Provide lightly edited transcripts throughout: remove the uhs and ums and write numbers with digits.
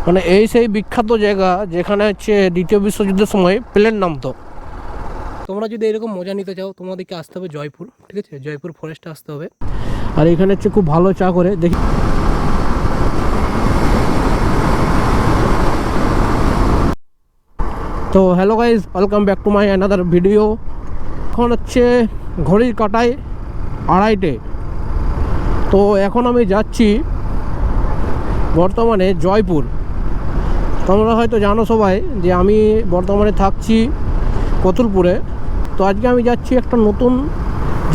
মানে এই সেই বিখ্যাত জায়গা যেখানে হচ্ছে দ্বিতীয় বিশ্বযুদ্ধের সময় প্লেন নামতো। তোমরা যদি এরকম মজা নিতে চাও তোমাদেরকে আসতে হবে জয়পুর, ঠিক আছে? জয়পুর ফরেস্টে আসতে হবে। আর এখানে হচ্ছে খুব ভালো চা করে দেখি। তো hello guys, welcome back to my another video. এখন হচ্ছে ঘড়ির কাঁটায় 2:30। তো এখন আমি যাচ্ছি বর্তমানে জয়পুর। তোমরা হয়তো জানো সবাই যে আমি বর্তমানে থাকছি কতুলপুরে। তো আজকে আমি যাচ্ছি একটা নতুন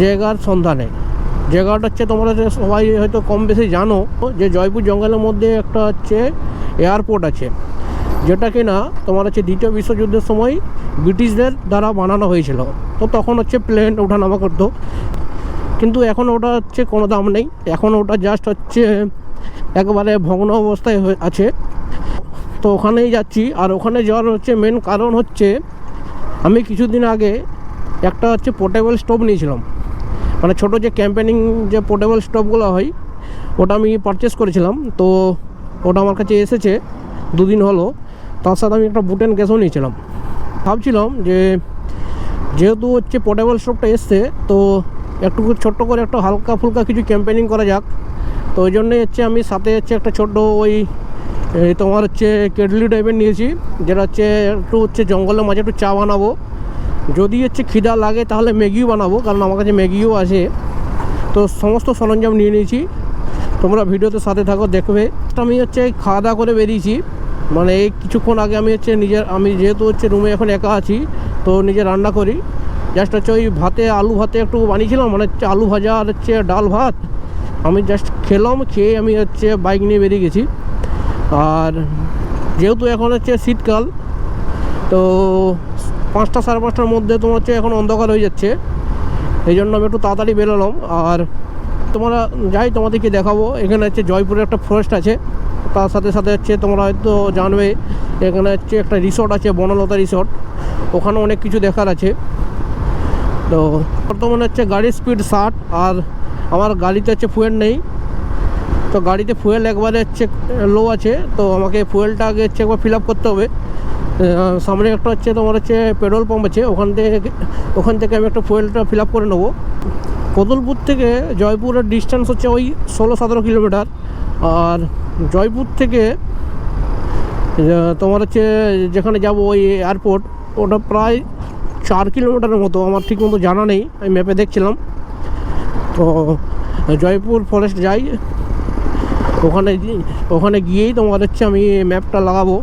জায়গার সন্ধানে। জায়গাটা হচ্ছে তোমরা সবাই হয়তো কম বেশি জানো যে জয়পুর জঙ্গলের মধ্যে একটা হচ্ছে এয়ারপোর্ট আছে, যেটা কিনা তোমার হচ্ছে দ্বিতীয় বিশ্বযুদ্ধের সময় ব্রিটিশদের দ্বারা বানানো হয়েছিল। তো তখন হচ্ছে প্লেন ওঠানামা করতো, কিন্তু এখন ওটা হচ্ছে কোনো দাম নেই। এখন ওটা জাস্ট হচ্ছে একবারে ভগ্ন অবস্থায় আছে। তো ওখানেই যাচ্ছি। আর ওখানে যাওয়ার হচ্ছে মেন কারণ হচ্ছে আমি কিছুদিন আগে একটা হচ্ছে পোর্টেবল স্টোভ নিয়েছিলাম, মানে ছোটো যে ক্যাম্পেনিং যে পোর্টেবল স্টোভগুলো হয় ওটা আমি পারচেস করেছিলাম। তো ওটা আমার কাছে এসেছে 2 দিন হলো। তার সাথে আমি একটা বুটেন গ্যাসও নিয়েছিলাম। ভাবছিলাম যে যেহেতু হচ্ছে পোর্টেবল স্টোভটা এসছে, তো একটু ছোট্ট করে একটা হালকা ফুলকা কিছু ক্যাম্পেনিং করা যাক। তো ওই জন্যই হচ্ছে আমি সাথে হচ্ছে একটা ছোট্টো ওই তোমার হচ্ছে কেটলি টাইপের নিয়েছি, যেটা হচ্ছে একটু হচ্ছে জঙ্গলের মাঝে একটু চা বানাবো। যদি হচ্ছে খিদা লাগে তাহলে ম্যাগিও বানাবো, কারণ আমার কাছে ম্যাগিও আছে। তো সমস্ত সরঞ্জাম নিয়ে নিয়েছি। তোমরা ভিডিওতে সাথে থাকো, দেখবে। আমি হচ্ছে খাওয়া দাওয়া করে বেরিয়েছি, মানে এই কিছুক্ষণ আগে আমি হচ্ছে আমি যেহেতু হচ্ছে রুমে এখন একা আছি, তো নিজে রান্না করি। জাস্ট হচ্ছে ওই আলু ভাতে একটু বানিয়েছিলাম, মানে হচ্ছে আলু ভাজা আর হচ্ছে ডাল ভাত। আমি জাস্ট খেলাম, খেয়ে আমি হচ্ছে বাইক নিয়ে বেরিয়ে গেছি। আর যেহেতু এখন হচ্ছে শীতকাল, তো 5টা সাড়ে 5টার মধ্যে তোমার হচ্ছে এখন অন্ধকার হয়ে যাচ্ছে। এই জন্য আমি একটু তাড়াতাড়ি বেরোলাম। আর তোমরা তোমাদেরকে দেখাবো। এখানে হচ্ছে জয়পুরে একটা ফরেস্ট আছে, তার সাথে সাথে হচ্ছে তোমরা হয়তো জানবে এখানে হচ্ছে একটা রিসর্ট আছে, বনলতা রিসর্ট। ওখানে অনেক কিছু দেখার আছে। তো বর্তমানে হচ্ছে গাড়ির স্পিড 60, আর আমার গাড়িতে হচ্ছে ফুয়েল নেই। তো গাড়িতে ফুয়েল একবারে হচ্ছে লো আছে, তো আমাকে ফুয়েলটা আগে হচ্ছে একবার ফিল আপ করতে হবে। সামনে একটা হচ্ছে তোমার হচ্ছে পেট্রোল পাম্প আছে, ওখান থেকে আমি একটা ফুয়েলটা ফিল আপ করে নেবো। কতুলপুর থেকে জয়পুরের ডিস্টেন্স হচ্ছে ওই 16-17 কিলোমিটার। আর জয়পুর থেকে তোমার হচ্ছে যেখানে যাব ওই এয়ারপোর্ট, ওটা প্রায় 4 কিলোমিটারের মতো। আমার ঠিক মতো জানা নেই, আমি ম্যাপে দেখছিলাম। তো জয়পুর ফরেস্ট যাই, ওখানে গিয়েই তোমার হচ্ছে আমি ম্যাপটা লাগাবো।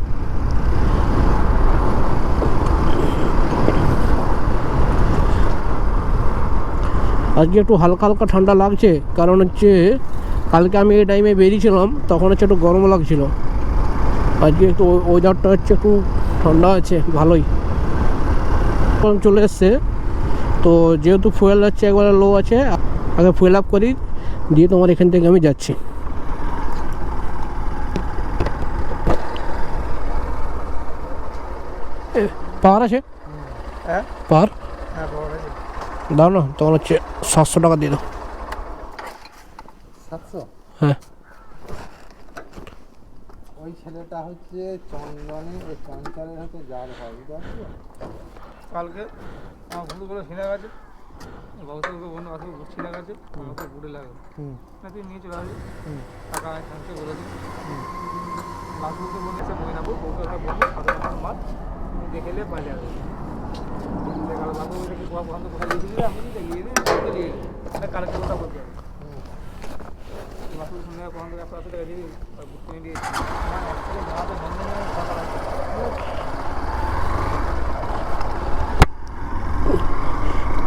আজকে একটু হালকা হালকা ঠান্ডা লাগছে, কারণ হচ্ছে কালকে আমি এই টাইমে বেরিয়েছিলাম, তখন হচ্ছে একটু গরম লাগছিল। আজকে একটু ওয়েদারটা হচ্ছে একটু ঠান্ডা আছে, ভালোই চলে এসছে। তো যেহেতু ফুয়েল হচ্ছে একবারে লো আছে, আগে ফুয়েল আপ করি, দিয়ে তোমার এখান থেকে আমি যাচ্ছি। পাওয়ার আছে? পাওয়ার দাও না, তোমার হচ্ছে 700 টাকা দিয়ে দাও। 700? হ্যাঁ। ওই ছেলেটা হচ্ছে চন্দনে ওই চঞ্চলের হাতে জাল হয়, বুঝতে পারছো? কালকে আমার ভুল করে ছিঁড়ে গেছে, ভক্তকে বন্ধু আসলে ছিঁড়ে গেছে, আমাকে বুড়ে লাগে না, তুই নিয়ে চলে আসবি টাকা আমি ফোনকে বলে দিই। বাসুকে বলেছে বই নেবো, বউকে ওটা বলবো 7 মাস দেখে এলে পালিয়ে যাবে। দেখালো বাসু কি পছন্দ কোথায় লিখে আমি দেখিয়ে দিই, কালকে ওটা বলতে হবে। বাসুর সঙ্গে পছন্দ 100 টাকা দিবি, বুঝতে নিয়ে দিয়েছি জানাতে বন্ধ হয়ে টাকা লাগবে।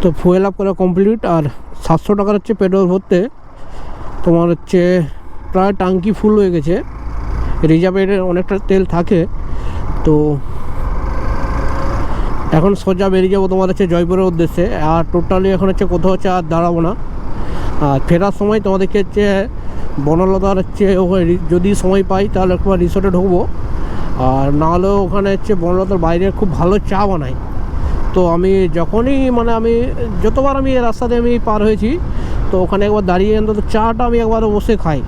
তো ফুয়েল আপ করা কমপ্লিট। আর 700 টাকার হচ্ছে পেট্রোল ভরতে তোমার হচ্ছে প্রায় ট্যাঙ্কি ফুল হয়ে গেছে। রিজার্ভের অনেকটা তেল থাকে। তো এখন সোজা বেরিয়ে যাবো তোমার হচ্ছে জয়পুরের উদ্দেশ্যে। আর টোটালি এখন হচ্ছে কোথাও হচ্ছে আর দাঁড়াবো না। আর ফেরার সময় তোমাদেরকে হচ্ছে বনলতার হচ্ছে যদি সময় পাই তাহলে একবার রিসোর্টে ঢুকবো। আর নাহলেও ওখানে হচ্ছে বনলতার বাইরে খুব ভালো চা বানায়। তো আমি যখনই আমি যতবার আমি এই রাস্তাতে আমি পার হয়েছি, তো ওখানে একবার দাঁড়িয়ে অন্তত চাটা আমি একবার বসে খাই।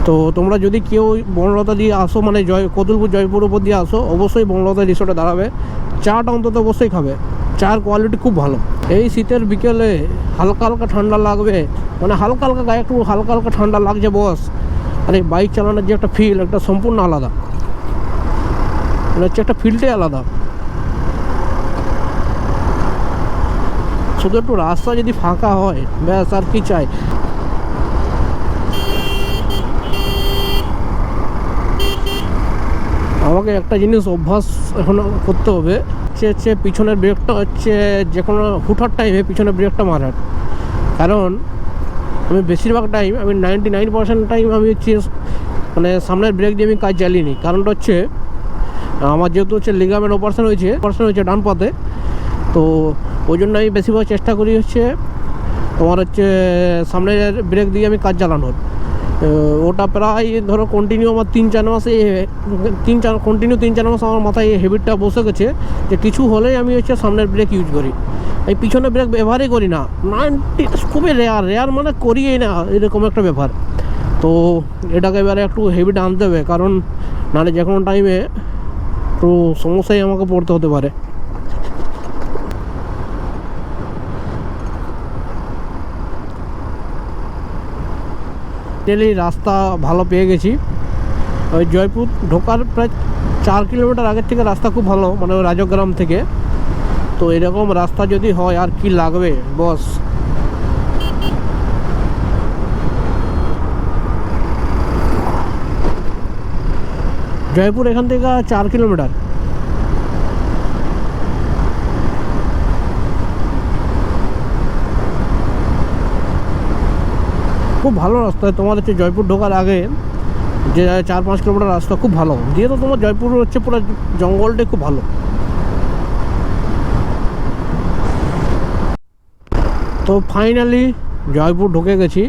তো তোমরা যদি কেউ বনলতা দিয়ে আসো, মানে কতুলপুর জয়পুর উপর দিয়ে আসো, অবশ্যই বনলতা রিসোর্টে দাঁড়াবে। চাটা অন্তত অবশ্যই খাবে, চার কোয়ালিটি খুব ভালো। এই শীতের বিকেলে হালকা হালকা ঠান্ডা লাগবে, মানে হালকা হালকা গায়ে একটু হালকা হালকা ঠান্ডা লাগছে বস, আর এই বাইক চালানোর যে একটা ফিল, একটা সম্পূর্ণ আলাদা, মানে হচ্ছে একটা ফিলটাই আলাদা। শুধু একটু রাস্তা যদি ফাঁকা হয় ব্যাস, আর কি চাই। আমাকে একটা জিনিস অভ্যাস এখন করতে হবে, হচ্ছে পিছনের ব্রেকটা হচ্ছে যে কোনো হুঠার টাইমে পিছনের ব্রেকটা মারার। কারণ আমি বেশিরভাগ টাইম, আমি 99% টাইম আমি হচ্ছে মানে সামনের ব্রেক দিয়ে আমি কাজ চালিয়ে নিই। কারণটা হচ্ছে আমার যেহেতু হচ্ছে লিগামেন্ট অপারেশন হয়েছে ডান পাতে, তো ওই জন্য আমি বেশিরভাগ চেষ্টা করি হচ্ছে তোমার হচ্ছে সামনের ব্রেক দিয়ে আমি কাজ চালানোর। ওটা প্রায় ধরো কন্টিনিউ আমার 3-4 মাসে কন্টিনিউ 3-4 মাস আমার মাথায় এই হ্যাবিটটা বসে গেছে যে কিছু হলেই আমি হচ্ছে সামনের ব্রেক ইউজ করি, এই পিছনের ব্রেক ব্যবহারই করি না। 90 খুবই রেয়ার মানে করিই না, এরকম একটা ব্যাপার। তো এটাকে এবারে একটু হ্যাবিট আনতে হবে, কারণ নাহলে যে কোনো টাইমে একটু সমস্যায় আমাকে পড়তে হতে পারে। ডেলি রাস্তা ভালো পেয়ে গেছি, ওই জয়পুর ঢোকার প্রায় 4 কিলোমিটার আগের থেকে রাস্তা খুব ভালো, মানে ওই রাজগ্রাম থেকে। তো এরকম রাস্তা যদি হয় আর কি লাগবে বস। জয়পুর এখান থেকে 4 কিলোমিটার। খুব ভালো রাস্তা, তোমার হচ্ছে জয়পুর ঢোকার আগে যে 4-5 কিলোমিটার রাস্তা খুব ভালো, দিয়ে তো তোমার জয়পুর হচ্ছে পুরো জঙ্গলটাই খুব ভালো। তো ফাইনালি জয়পুর ঢুকে গেছি,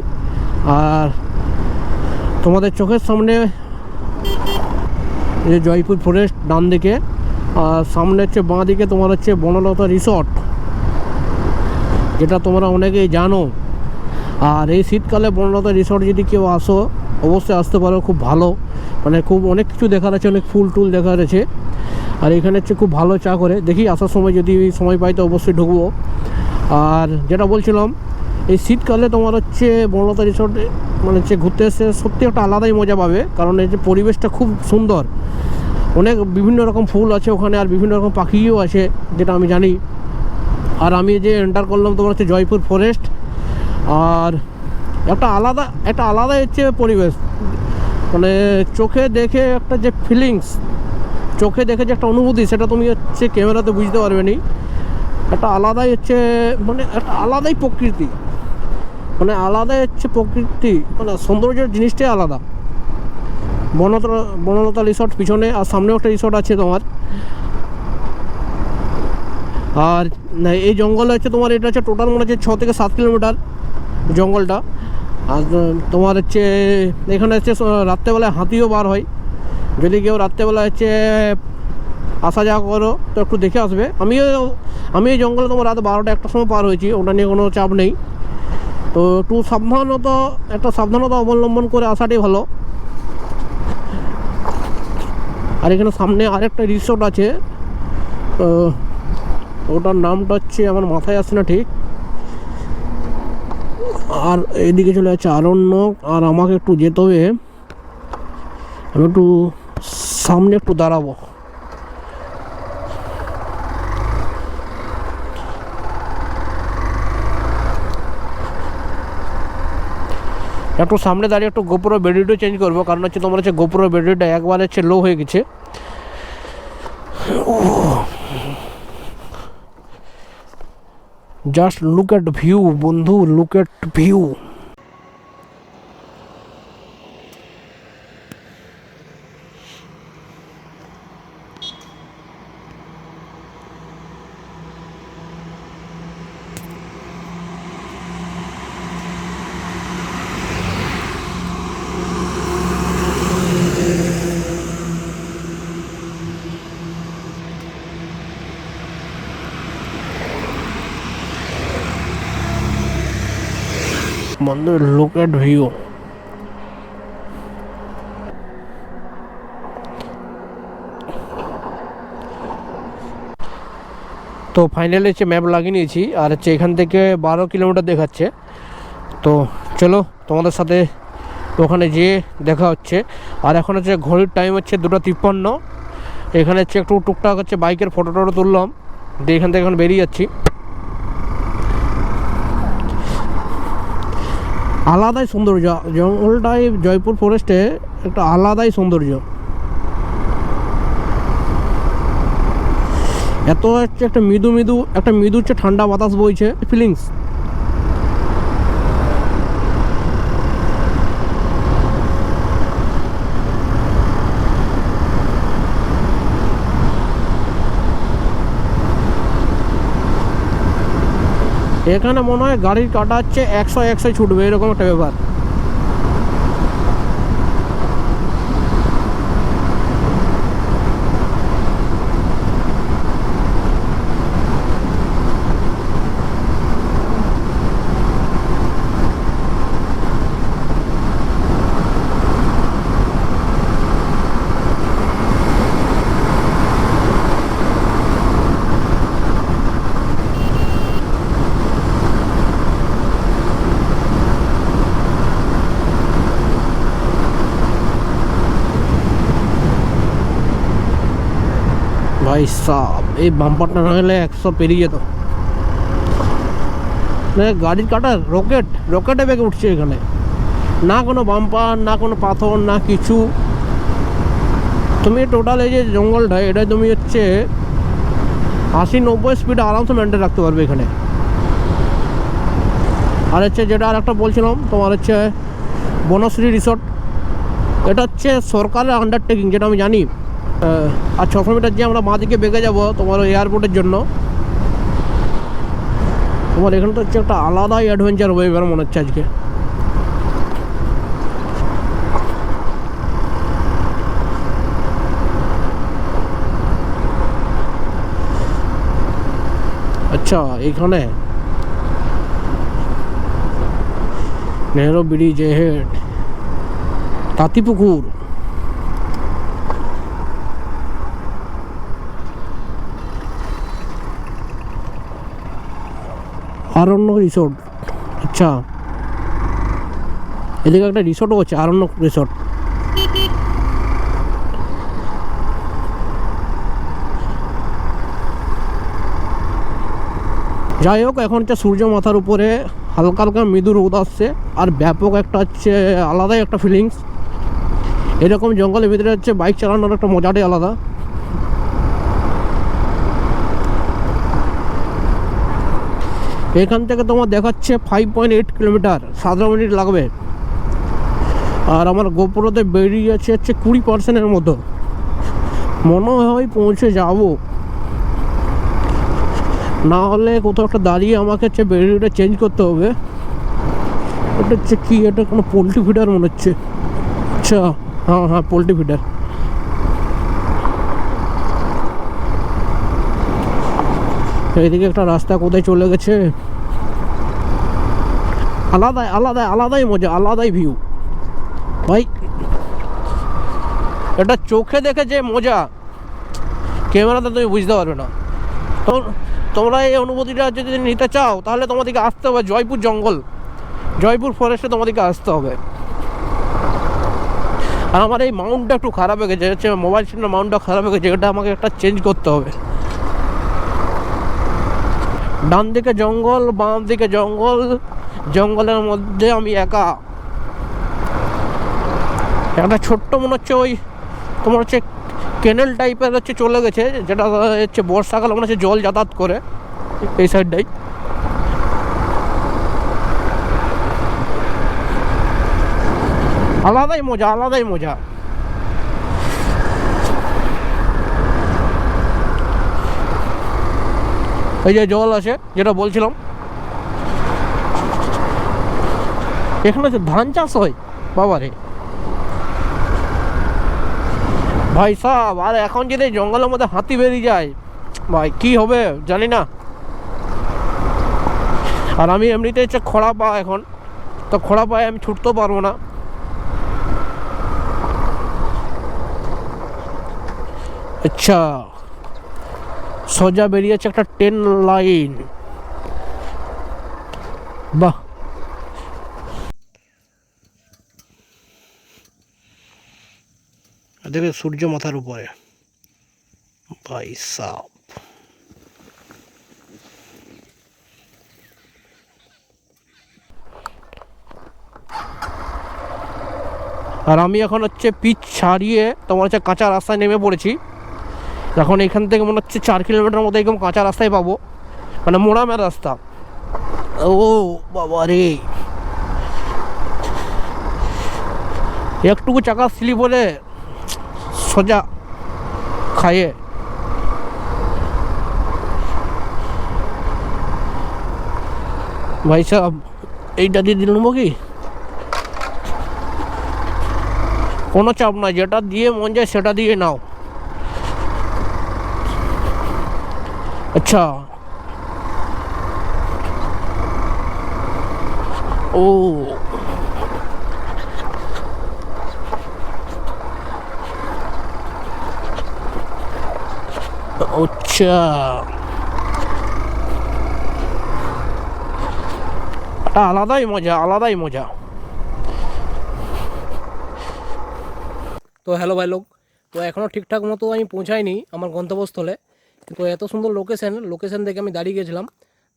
আর তোমাদের চোখের সামনে যে জয়পুর ফরেস্ট ডান দিকে, আর সামনে হচ্ছে বাঁ দিকে তোমার হচ্ছে বনলতা রিসর্ট, যেটা তোমরা অনেকেই জানো। আর এই শীতকালে বনলতা রিসর্ট যদি কেউ আসো অবশ্যই আসতে পারো, খুব ভালো, মানে খুব অনেক কিছু দেখার আছে, অনেক ফুল টুল দেখার আছে। আর এখানে হচ্ছে খুব ভালো চা করে, দেখি আসার সময় যদি সময় পাই তো অবশ্যই ঢুকবো। আর যেটা বলছিলাম, এই শীতকালে তোমার হচ্ছে বনলতা রিসর্টে মানে হচ্ছে ঘুরতে এসে সত্যি একটা আলাদাই মজা পাবে, কারণ এই যে পরিবেশটা খুব সুন্দর, অনেক বিভিন্ন রকম ফুল আছে ওখানে, আর বিভিন্ন রকম পাখিও আছে যেটা আমি জানি। আর আমি যে এন্টার করলাম তোমার হচ্ছে জয়পুর ফরেস্ট, আর একটা আলাদা হচ্ছে পরিবেশ, মানে চোখে দেখে একটা যে ফিলিংস, চোখে দেখে যে একটা অনুভূতি, সেটা তুমি হচ্ছে ক্যামেরাতে বুঝতে পারবে না। একটা আলাদাই হচ্ছে, মানে একটা আলাদাই প্রকৃতি, মানে আলাদাই হচ্ছে প্রকৃতি, মানে সৌন্দর্যের জিনিসটাই আলাদা। বনলতা রিসর্ট পিছনে, আর সামনেও একটা রিসর্ট আছে তোমার। আর এই জঙ্গলে হচ্ছে তোমার, এটা হচ্ছে টোটাল মনে হচ্ছে 6 থেকে 7 কিলোমিটার জঙ্গলটা। আর তোমার হচ্ছে এখানে হচ্ছে রাত্রেবেলায় হাতিও বার হয়, যদি কেউ রাত্রেবেলা হচ্ছে আসা যাওয়া করো তো একটু দেখে আসবে। আমি এই জঙ্গলে তোমার রাত 12টা-1টার সময় পার হয়েছি, ওটা নিয়ে কোনো চাপ নেই। তো একটু সাবধানতা অবলম্বন করে আসাটাই ভালো। আর এখানে সামনে আরেকটা রিসোর্ট আছে, ওটার নামটা হচ্ছে আমার মাথায় আসছে না ঠিক। আর এইদিকে চলে যাচ্ছে আরণ্যক, আর আমাকে একটু যেতে হবে, আমি একটু সামনে একটু দাঁড়াবো। একটু সামনে দাঁড়িয়ে একটু গোপ্রো ব্যাটারিটা চেঞ্জ করবো, কারণ হচ্ছে তোমার হচ্ছে গোপ্রো ব্যাটারিটা একবার হচ্ছে লো হয়ে গেছে। জাস্ট লুক এট ভিউ বন্ধু, লুক এট ভিউ। বন্ধু লুক এট ভিউ। তো ফাইনালি হচ্ছে ম্যাপ লাগিয়ে নিয়েছি, আর হচ্ছে এখান থেকে 12 কিলোমিটার দেখাচ্ছে। তো চলো তোমাদের সাথে ওখানে যেয়ে দেখা হচ্ছে। আর এখন হচ্ছে ঘড়ির টাইম হচ্ছে 2:53। এখানে হচ্ছে একটু টুকটাক হচ্ছে বাইকের ফটো টটো তুললাম, দিয়ে এখান থেকে এখন বেরিয়ে যাচ্ছি। আলাদাই সৌন্দর্য জঙ্গলটাই, জয়পুর ফরেস্টে একটা আলাদাই সৌন্দর্য। এত হচ্ছে একটা মৃদু হচ্ছে ঠান্ডা বাতাস বইছে, ফিলিংস। এখানে মনে হয় গাড়ির কাটা হচ্ছে 100 ছুটবে, এরকম একটা ব্যাপার। ভাই সাব, এই বাম্পারটা না হলে 100 পেরিয়ে যেত। গাড়ির কাটা রকেটে বেগে উঠছে এখানে, না কোনো বাম্পার, না কোনো পাথর, না কিছু। তুমি টোটাল এই যে জঙ্গলটা, এটা তুমি হচ্ছে 80-90 স্পিডে আরামসে মেনটেন রাখতে পারবে এখানে। আর হচ্ছে যেটা আর একটা বলছিলাম তোমার হচ্ছে বনশ্রী রিসর্ট, এটা হচ্ছে সরকারের আন্ডারটেকিং, যেটা আমি জানি। আর 600 মিটার যে আমরা বাঁ দিকে বেগে যাবো তোমার এয়ারপোর্টের জন্য, তোমার এখানে তো হচ্ছে একটা আলাদাই অ্যাডভেঞ্চার হবে এবার মনে হচ্ছে আজকে। আচ্ছা, এইখানে নেহরু ব্রিজ, হেড তাঁতিপুকুর, আরণ্য রিসোর্ট। আচ্ছা, এদিকে একটা রিসোর্টও আছে, আরণ্য রিসোর্ট। যাই হোক, এখন হচ্ছে সূর্য মাথার উপরে, হালকা হালকা মৃদু রোদ আসছে, আর ব্যাপক একটা হচ্ছে আলাদাই একটা ফিলিংস। এরকম জঙ্গলের ভিতরে হচ্ছে বাইক চালানোর একটা মজাটাই আলাদা। এখান থেকে তোমার দেখাচ্ছে 5.8 কিলোমিটার, 17 মিনিট লাগবে। আর আমার গোপুরতে বেরিয়ে যাচ্ছে হচ্ছে 20%-এর মতো, মনে হয় পৌঁছে যাব। না হলে কোথাও একটা দাঁড়িয়ে আমাকে হচ্ছে বেরিয়েটা চেঞ্জ করতে হবে। এটা হচ্ছে কি, এটা কোনো পোলট্রি ফিডার মনে হচ্ছে। আচ্ছা, হ্যাঁ পোলট্রি ফিডার। এইদিকে একটা রাস্তা কোথায় চলে গেছে। আলাদাই মজা, আলাদাই ভিউ ভাই। এটা চোখে দেখে যে মজা, ক্যামেরাতে তুমি বুঝতে পারবে না। তো তোমরা এই অনুভূতিটা যদি নিতে চাও, তাহলে তোমাদেরকে আসতে হবে জয়পুর জঙ্গল, জয়পুর ফরেস্টে তোমাদেরকে আসতে হবে। আর আমার এই মাউন্টটা একটু খারাপ হয়ে গেছে, হচ্ছে মোবাইল স্ক্রিনের মাউন্টটা খারাপ হয়ে গেছে, এটা আমাকে একটা চেঞ্জ করতে হবে। ডান দিকে জঙ্গল, বাম দিকে জঙ্গল, জঙ্গলের মধ্যে আমি একা। একটা ছোট্ট মনে হচ্ছে ওই তোমার হচ্ছে কেনেল টাইপের হচ্ছে চলে গেছে, যেটা হচ্ছে বর্ষাকালে মনে হচ্ছে জল যাতায়াত করে এই সাইডটাই। আলাদাই মজা। এই যে জল আছে যেটা বলছিলাম, এখানে হচ্ছে ধান চাষ হয় বাবারে ভাই সাহেব। আর এখন যদি জঙ্গলের মধ্যে হাতি বেরিয়ে যায় ভাই, কি হবে জানি না। আর আমি এমনিতে হচ্ছে খোঁড়া পা, এখন তো খোঁড়া পায়ে আমি ছুটতেও পারবো না। আচ্ছা সোজা বেরিয়েছে একটা ট্রেন লাইন। বাহ, দেখে সূর্য মাথার উপরে ভাই সাহ। আর আমি এখন হচ্ছে পিচ ছাড়িয়ে তোমার হচ্ছে কাঁচা রাস্তায় নেমে পড়েছি। এখন এখান থেকে মনে হচ্ছে 4 কিলোমিটার মতো একদম কাঁচা রাস্তায় পাবো, মানে মোড়ামের রাস্তা। ও বাবা রে, একটুকু চাকা স্লিপ হলে সোজা খাইয়ে। ভাই সাহেব এইটা দিয়ে দিলাম কি? কোনো চাপ নাই, যেটা দিয়ে মন যায় সেটা দিয়ে নাও। আচ্ছা, ও আচ্ছা, এটা আলাদাই মজা, আলাদাই মজা। তো হ্যালো ভাই লোক, তো এখনও ঠিকঠাক মতো আমি পৌঁছাইনি আমার গন্তব্যস্থলে, কিন্তু এত সুন্দর লোকেশন দেখে আমি দাঁড়িয়ে গেছিলাম।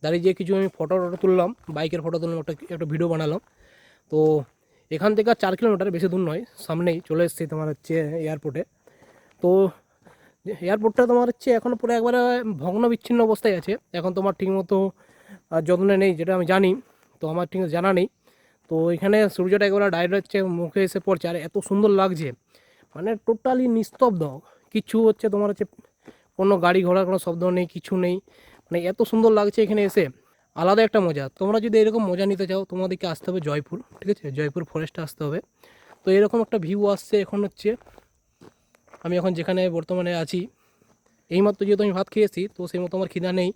দাঁড়িয়ে গিয়ে কিছু আমি ফটো তুললাম, বাইকের ফটো তুললাম, একটা ভিডিও বানালাম। তো এখান থেকে 4 কিলোমিটার, বেশি দূর নয়, সামনেই চলে এসেছি তোমার হচ্ছে এয়ারপোর্টে। তো এয়ারপোর্টটা তোমার হচ্ছে এখনও পুরো একবারে ভগ্ন বিচ্ছিন্ন অবস্থায় আছে, এখন তোমার ঠিকমতো যত্নে নেই, যেটা আমি জানি। তো আমার ঠিক জানা নেই। তো এখানে সূর্যটা একবারে ডাইরেক্ট হচ্ছে মুখে এসে পড়ছে, আর এত সুন্দর লাগছে, মানে টোটালি নিস্তব্ধ। কিছু হচ্ছে তোমার হচ্ছে কোনো গাড়ি ঘোড়ার কোনো শব্দ নেই, কিছু নেই, মানে এত সুন্দর লাগছে এখানে এসে, আলাদা একটা মজা। তোমরা যদি এরকম মজা নিতে চাও তোমাদেরকে আসতে হবে জয়পুর, ঠিক আছে? জয়পুর ফরেস্টে আসতে হবে। তো এরকম একটা ভিউ আসছে। এখন হচ্ছে আমি এখন যেখানে বর্তমানে আছি, এইমাত্র যেহেতু আমি ভাত খেয়েছি, তো সেই মতো আমার খিদা নেই।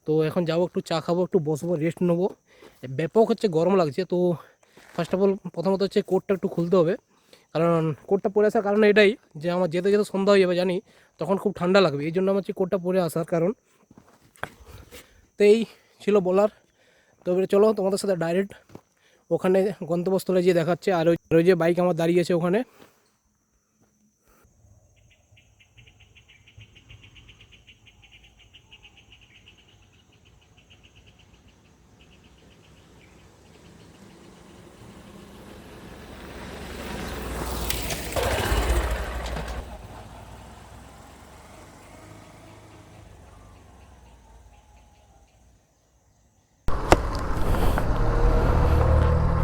তো এখন যাবো, একটু চা খাবো, একটু বসবো, রেস্ট নেবো। ব্যাপক হচ্ছে গরম লাগছে। তো ফার্স্ট অফ অল প্রথমত হচ্ছে কোটটা একটু খুলতে হবে, কারণ কোটটা পরে আসার কারণ এটাই যে আমার যেতে যেতে সন্ধ্যা হয়ে যাবে জানি, তখন খুব ঠান্ডা লাগবে, এই জন্য আমার হচ্ছে কোটটা পরে আসার কারণ। তো এই ছিল বলার। তো এবারে চলো তোমাদের সাথে ডাইরেক্ট ওখানে গন্তব্যস্থলে গিয়ে দেখাচ্ছে। আর ওই যে বাইক আমার দাঁড়িয়েছে ওখানে।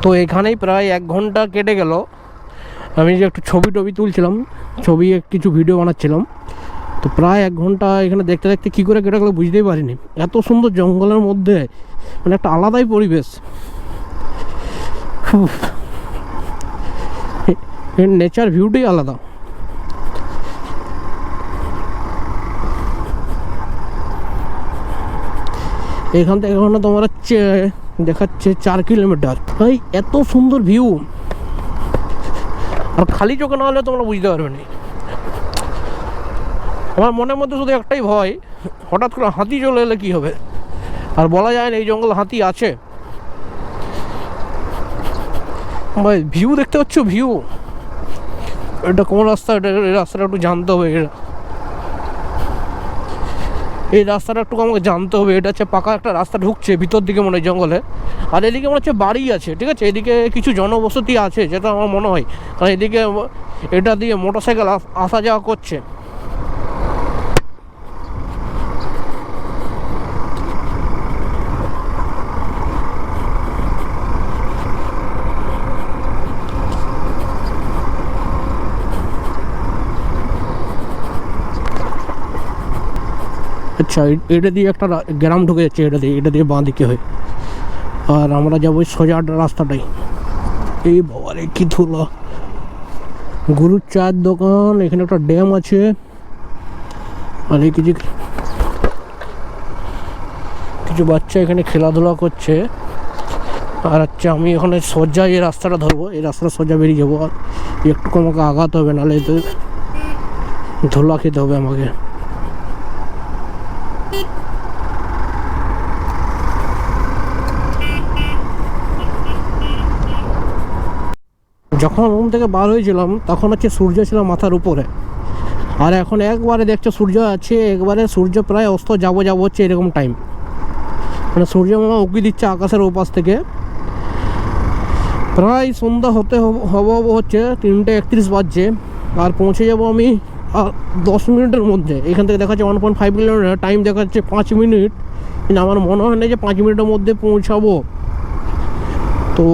তো এখানেই প্রায় 1 ঘন্টা কেটে গেল। আমি যে একটু ছবি তুলছিলাম, কিছু ভিডিও বানাচ্ছিলাম। তো প্রায় 1 ঘন্টা এখানে দেখতে দেখতে কী করে কেটে গেলো বুঝতেই পারিনি। এত সুন্দর জঙ্গলের মধ্যে, মানে একটা আলাদাই পরিবেশ। এর নেচার ভিউটাই আলাদা। এখান থেকে এখানে তোমার হচ্ছে দেখাচ্ছে 4 কিলোমিটার। ভাই এত সুন্দর ভিউ, আর খালি চোখে না হলে তোমরা বুঝতে পারবে না। আমার মনের মধ্যে শুধু একটাই ভয়, হঠাৎ করে হাতি চলে এলে কী হবে। আর বলা যায় না এই জঙ্গল হাতি আছে। ভাই ভিউ দেখতে পাচ্ছ, ভিউ। এটা কোন রাস্তা? এই রাস্তাটা একটু জানতে হবে। এই রাস্তাটা একটু আমাকে জানতে হবে। এটা হচ্ছে পাকা একটা রাস্তা ঢুকছে ভিতর দিকে মনে হয় জঙ্গলে, আর এদিকে মনে হচ্ছে বাড়ি আছে, ঠিক আছে? এদিকে কিছু জনবসতি আছে যেটা আমার মনে হয়, কারণ এদিকে এটা দিয়ে মোটরসাইকেল আসা যাওয়া করছে। আচ্ছা, এটা দিয়ে একটা গ্রাম ঢুকে যাচ্ছে, এটা দিয়ে বাঁ দিকে হয়। আর আমরা যাবো সোজা রাস্তাটাই। এই বাবারে কি ধুলো! গরুর চায়ের দোকান, এখানে একটা ড্যাম আছে, আর এই কিছু বাচ্চা এখানে খেলাধুলা করছে। আর আচ্ছা, আমি এখানে সোজা এই রাস্তাটা ধরবো, এই রাস্তাটা সোজা বেরিয়ে যাবো। আর একটু আমাকে আগাতে হবে, নাহলে ধুলা খেতে হবে আমাকে। যখন রুম থেকে বার হয়েছিলাম তখন হচ্ছে সূর্য ছিল মাথার উপরে, আর এখন একবারে দেখছো সূর্য আছে, একবারে সূর্য প্রায় অস্ত যাবো হচ্ছে এরকম টাইম, মানে সূর্য মামা উঁকি দিচ্ছে আকাশের ওপাশ থেকে। প্রায় সন্ধ্যা হতে হব হচ্ছে 3:31 বাজছে, আর পৌঁছে যাব আমি 10 মিনিটের মধ্যে। এখান থেকে দেখাচ্ছে 1.5 কিলোমিটার, টাইম দেখাচ্ছে 5 মিনিট, কিন্তু আমার মনে হয় না যে 5 মিনিটের মধ্যে পৌঁছাবো। তো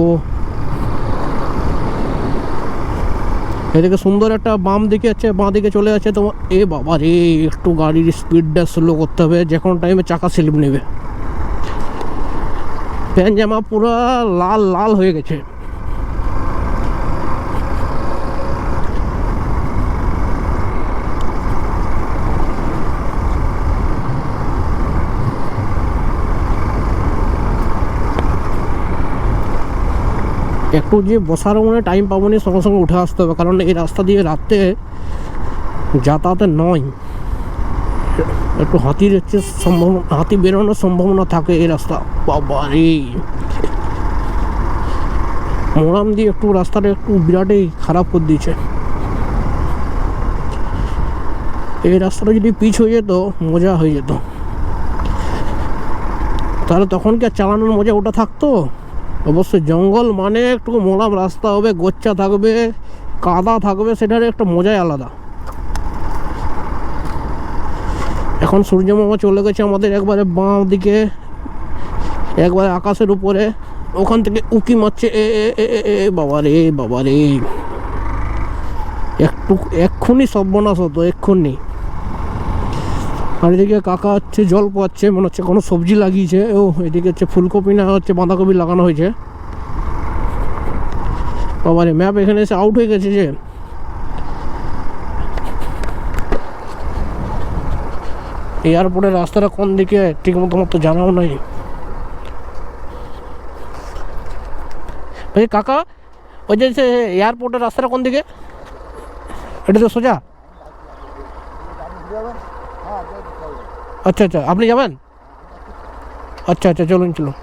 এদিকে সুন্দর একটা বাম দিকে আছে, বাঁ দিকে চলে যাচ্ছে তোমার। এ বাবা রে, একটু গাড়ির স্পিডটা স্লো করতে হবে, যে কোনো টাইমে চাকা স্লিপ নেবে। প্যান্ট জামা পুরো লাল লাল হয়ে গেছে। একটু যে বসার মনে টাইম পাবো না, সঙ্গে সঙ্গে উঠে আসতে হবে, কারণ এই রাস্তা দিয়ে রাতে যাতায়াতের নয়। একটু হাতির হচ্ছে সম্ভাবনা, হাতি বেরোনোর সম্ভাবনা থাকে এই রাস্তা। বাবা রে, মোরাম দিয়ে একটু রাস্তাটা একটু বিরাটই খারাপ করে দিয়েছে। এই রাস্তাটা যদি পিচ হয়ে যেত মজা হয়ে যেত, তাহলে তখন কি আর চালানোর মজা ওটা থাকতো? অবশ্যই জঙ্গল মানে একটু মোরাম রাস্তা হবে, গোচ্ছা থাকবে, কাদা থাকবে, সেটার একটা মজাই আলাদা। এখন সূর্য মামা চলে গেছে আমাদের একবারে বাঁ দিকে, একবারে আকাশের উপরে, ওখান থেকে উঁকি মারছে। বাবা রে বাবা রে, এক্ষুনি সর্বনাশ হতো, এক্ষুনি। আর এদিকে কাকা হচ্ছে জল পাচ্ছে, মনে হচ্ছে কোনো সবজি লাগিয়েছে। ও এদিকে হচ্ছে ফুলকপি না হচ্ছে বাঁধাকপি লাগানো হয়েছে। বাবারে, ম্যাপ এখানে এসে আউট হয়ে গেছে। যে এয়ারপোর্টের রাস্তাটা কোন দিকে ঠিক মতো আমার তো জানাও নাই। ভাই কাকা, ওই যে এয়ারপোর্টের রাস্তাটা কোন দিকে? এটা তো সোজা। আচ্ছা আচ্ছা, আপনি যাবেন? আচ্ছা আচ্ছা, চলুন চলুন।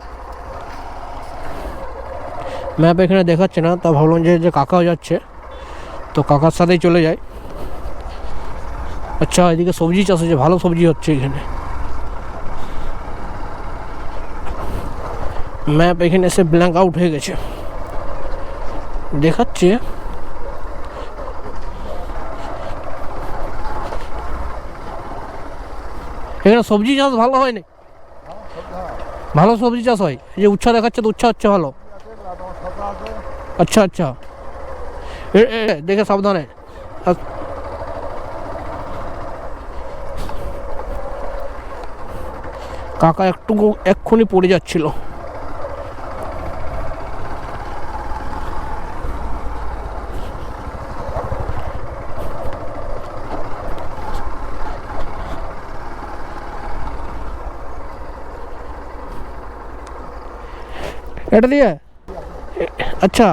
ম্যাপ এখানে দেখাচ্ছে না, তা ভাবলাম যে কাকাও যাচ্ছে, তো কাকার সাথেই চলে যায়। আচ্ছা, এদিকে সবজি চাষ হচ্ছে, ভালো সবজি হচ্ছে এখানে। ম্যাপ এখানে এসে ব্ল্যাঙ্ক আউট হয়ে গেছে, দেখাচ্ছে এখানে সবজি চাষ ভালো হয় না। ভালো সবজি চাষ হয়, এই যে উচ্ছা দেখাচ্ছে, তো উচ্ছা হচ্ছে ভালো। আচ্ছা আচ্ছা, দেখে সাবধানে। কাকা একটু এক্ষুনি পড়ে যাচ্ছিল। এটা দিয়ে আচ্ছা,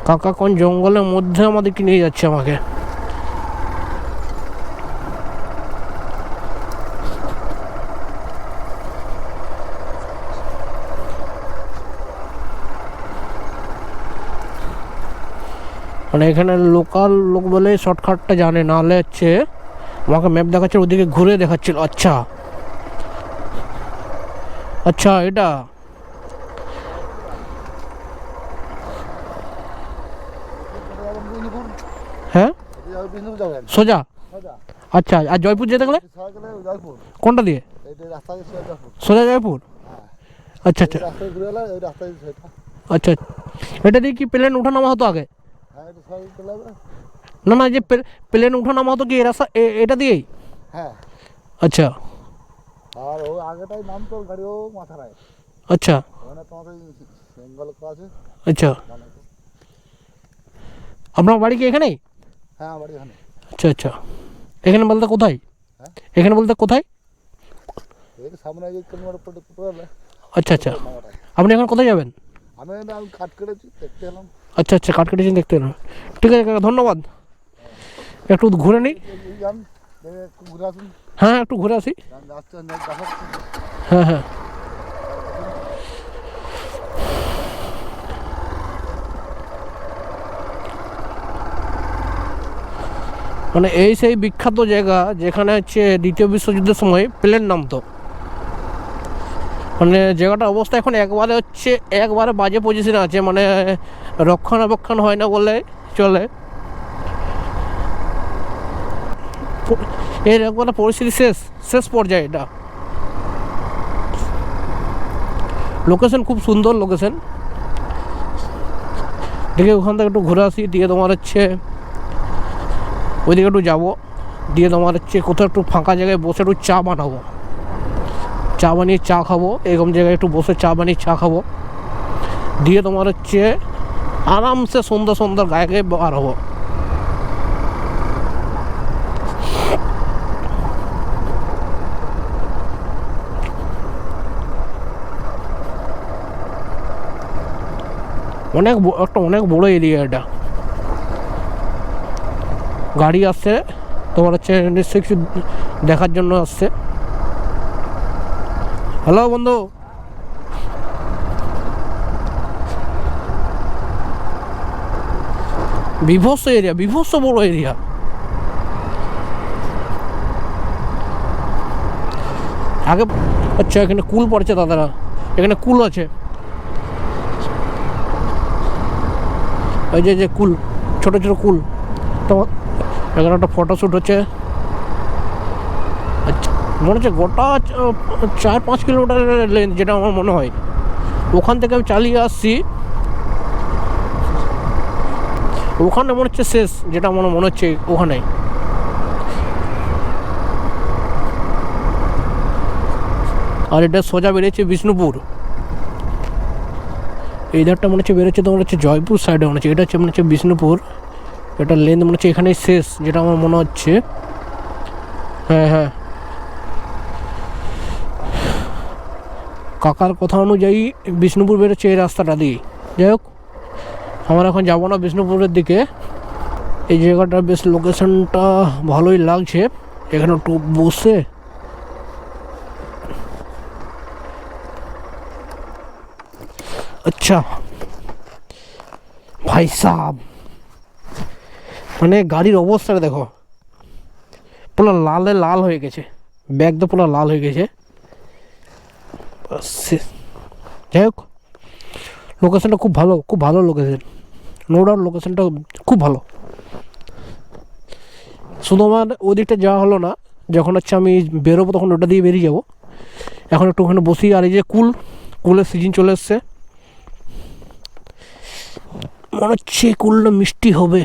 কাকা কোন জঙ্গলের মধ্যে আমাদেরকে নিয়ে যাচ্ছে আমাকে। মানে এখানে লোকাল লোক বলে শর্টকাটটা জানে, নাহলে হচ্ছে আমাকে ম্যাপ দেখাচ্ছে, ওদিকে ঘুরে দেখাচ্ছিল। আচ্ছা আচ্ছা, এটা হ্যাঁ সোজা। আচ্ছা, আর জয়পুর যেতে গেলে কোনটা দিয়ে? সোজা জয়পুর। আচ্ছা আচ্ছা আচ্ছা, এটা দিয়ে কি প্লেন ওঠানামা হতো আগে? না না, যে প্লেন ওঠানামা হতো কি এই রাস্তা এটা দিয়েই? হ্যাঁ। আচ্ছা, আর ও আগেটাই নামতো গাড়ি, ও মাথায়। আচ্ছা ওখানে তোমাদের বেঙ্গল আছে। আচ্ছা, আপনার বাড়ি কি এখানেই? হ্যাঁ, বাড়ি এখানে। আচ্ছা আচ্ছা, এখানে বলতে কোথায়? হ্যাঁ, এখানে বলতে কোথায়? এই সামনে যে তোমার পড়ে। আচ্ছা আচ্ছা, আপনি এখন কোথায় যাবেন? আমি কাট কেটেছি, দেখতে এলাম। আচ্ছা আচ্ছা, কাট কেটেছেন, দেখতে এলাম। ঠিক আছে কাকা, ধন্যবাদ। একটু ঘুরে নিই। ঘুরে আসুন। হ্যাঁ, একটু ঘুরে আসি। হ্যাঁ হ্যাঁ মানে এই সেই বিখ্যাত জায়গা যেখানে হচ্ছে দ্বিতীয় বিশ্বযুদ্ধের সময় প্লেন নামতো। মানে জায়গাটার অবস্থা এখন একবারে বাজে পজিশনে আছে, মানে রক্ষণাবেক্ষণ হয় না বলে চলে। এর একবারে পরিস্থিতি শেষ পর্যায়ে এটা। লোকেশন খুব সুন্দর লোকেশন। দেখে ওখান থেকে একটু ঘুরে আসি, দিয়ে তোমার হচ্ছে ওইদিকে একটু যাবো, দিয়ে তোমার হচ্ছে কোথাও একটু ফাঁকা জায়গায় বসে একটু চা বানাবো, চা বানিয়ে চা খাবো। এরকম জায়গায় একটু বসে চা বানিয়ে চা খাবো, দিয়ে তোমার হচ্ছে আরামসে সুন্দর গায়ে গায়ে বার হবো। অনেক বড় এরিয়া এটা। গাড়ি আসছে তোমার হচ্ছে নিশ্চয়ই কিছু দেখার জন্য আসছে। হ্যালো বন্ধু, বিভৎস বড় এরিয়া। আগে আচ্ছা এখানে কুল পড়ছে দাদারা, এখানে কুল আছে, ওই যে কুল, ছোট কুল। তো এখানে একটা ফটোশ্যুট হচ্ছে। আচ্ছা মনে হচ্ছে গোটা 4-5 কিলোমিটারের লেন্থ, যেটা আমার মনে হয়। ওখান থেকে আমি চালিয়ে আসছি, ওখানে মনে হচ্ছে শেষ, যেটা আমার মনে হচ্ছে ওখানে। আর এটা সোজা বেরিয়েছে বিষ্ণুপুর, এই ধারটা মনে হচ্ছে বেরোচ্ছে তোমার হচ্ছে জয়পুর সাইডে মনে হচ্ছে। এটা হচ্ছে মনে হচ্ছে বিষ্ণুপুর, এটা লেন্থ মনে হচ্ছে এখানেই শেষ, যেটা আমার মনে হচ্ছে। হ্যাঁ হ্যাঁ, কাকার কথা অনুযায়ী বিষ্ণুপুর বেরোচ্ছে এই রাস্তাটা দিয়ে। যাই হোক, আমরা এখন যাবো না বিষ্ণুপুরের দিকে। এই জায়গাটা বেশ লোকেশনটা ভালোই লাগছে, এখানে একটু বসে আচ্ছা ভাই সাহেব, মানে গাড়ির অবস্থাটা দেখো, পুরো লাল হয়ে গেছে, ব্যাগ তো পুরো লাল হয়ে গেছে। যাই হোক, লোকেশনটা খুব ভালো লোকেশন, নো ডাউট লোকেশনটা খুব ভালো। শুধু আমার ওদিকটা যাওয়া হলো না, যখন হচ্ছে আমি বেরোবো তখন ওটা দিয়ে বেরিয়ে যাবো। এখন একটু ওখানে বসি। আর এই যে কুলের সিজন চলে এসছে, মনে হচ্ছে কুলটা মিষ্টি হবে।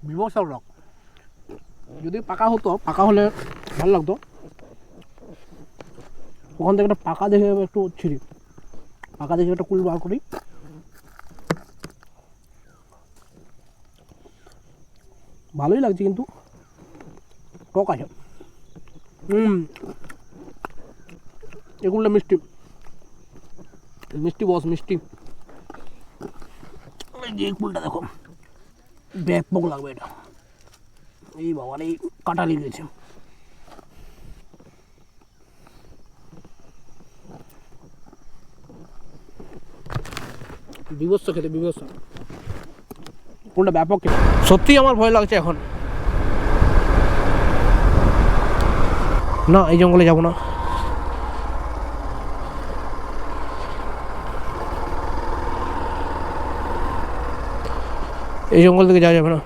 বিভৎস রক, যদি পাকা হলে ভালো লাগতো। ওখান থেকে একটা পাকা দেখে একটু ছিঁড়ি, পাকা দেখে একটা কুল বার করি। ভালোই লাগছে কিন্তু টক আছে। এগুলো মিষ্টি বস, মিষ্টি। যে কুলটা দেখো, ব্যাপক লাগবে এটা। এই বাবার এই কাটা লেগেছে। বিভৎস খেতে, বিভৎস। কোনটা ব্যাপক খেতে, সত্যি আমার ভয় লাগছে এখন। না, এই জঙ্গলে যাব না। এই জঙ্গল থেকে যাওয়া যাবে না।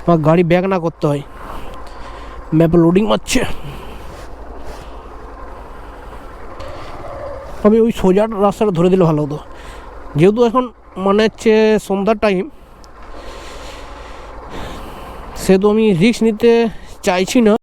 আমার গাড়ি ব্যাক না করতে হয়, ম্যাপে লোডিং মারছে। আমি ওই সোজা রাস্তাটা ধরে দিলে ভালো হতো, যেহেতু এখন মানে হচ্ছে সন্ধ্যার টাইম, সেহেতু আমি রিস্ক নিতে চাইছি না।